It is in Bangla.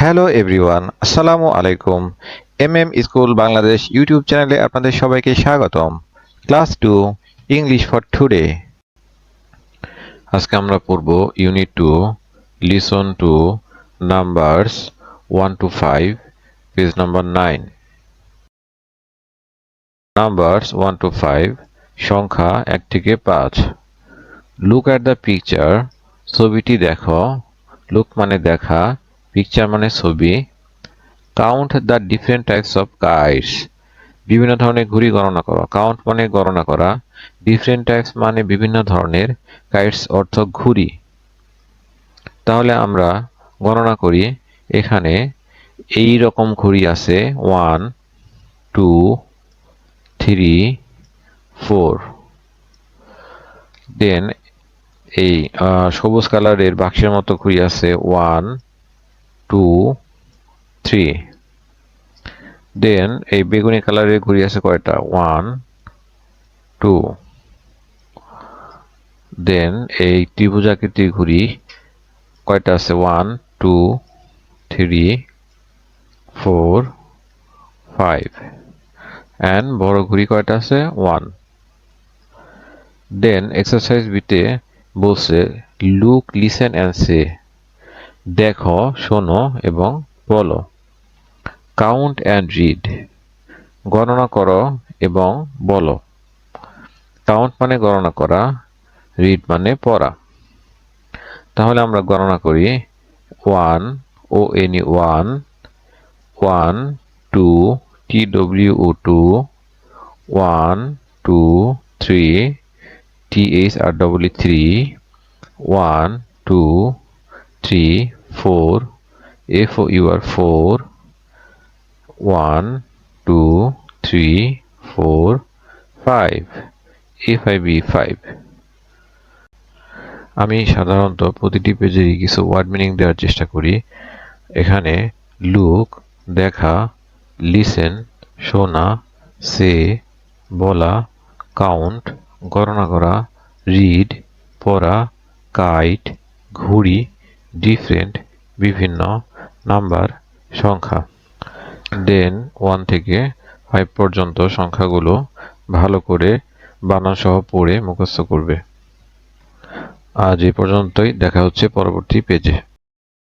হ্যালো এভরিওয়ান, আসসালামু আলাইকুম। স্কুল বাংলাদেশ ইউটিউব চ্যানেলে আপনাদের সবাইকে স্বাগতম। Class 2 English for today. আজকে আমরা পড়ব unit 2 listen to numbers 1 to 5 page number 9। Numbers 1 to 5 সংখ্যা 1 থেকে 5। লুক অ্যাট দ্য পিকচার, ছবিটি দেখো। লুক মানে দেখা, পিকচার মানে ছবি। Count the different types of kites, বিভিন্ন ধরনের ঘুড়ি গণনা করো। কাউন্ট মানে গণনা করা, ডিফারেন্ট টাইপস মানে বিভিন্ন ধরনের, কাইটস অর্থ ঘুড়ি। তাহলে আমরা গণনা করি। এখানে এই রকম ঘুড়ি আছে 1 2 3 4। দেন এই সবুজ কালারের বাক্সের মতো ঘুড়ি আছে 1 2 3। দেন এই বেগুনি কালারের ঘুড়ি আছে কয়টা 1 2। দেন এই ত্রিভুজাকৃতির ঘুড়ি কয়টা আছে 1 2 3 4 5। এন্ড বড় ঘুড়ি কয়টা আছে 1। দেন এক্সারসাইজ বিতে বলছে লুক লিসেন এন্ড সে, দেখো শোনো এবং বলো। কাউন্ট এন্ড রিড, গণনা করো এবং বলো। কাউন্ট মানে গণনা করা, রিড মানে পড়া। তাহলে আমরা গণনা করি 1 ও any 1 1 2 TWO 2 1 2 3 THREE 3 1 2 3 4 FOUR 4 1 2 3 4 5 FIB 5। আমি সাধারণত প্রতিটি পেজেরই কিছু ওয়ার্ড মিনিং দেওয়ার চেষ্টা করি। এখানে লুক দেখা, লিসেন শোনা, সে বলা, কাউন্ট গণনা করা, রিড পড়া, কাইট ঘুড়ি, ডিফারেন্ট বিভিন্ন, নাম্বার সংখ্যা। দেন 1 থেকে 5 পর্যন্ত সংখ্যাগুলো ভালো করে বানান সহ পড়ে মুখস্থ করবে। আজ এই পর্যন্তই, দেখা হচ্ছে পরবর্তী পেজে।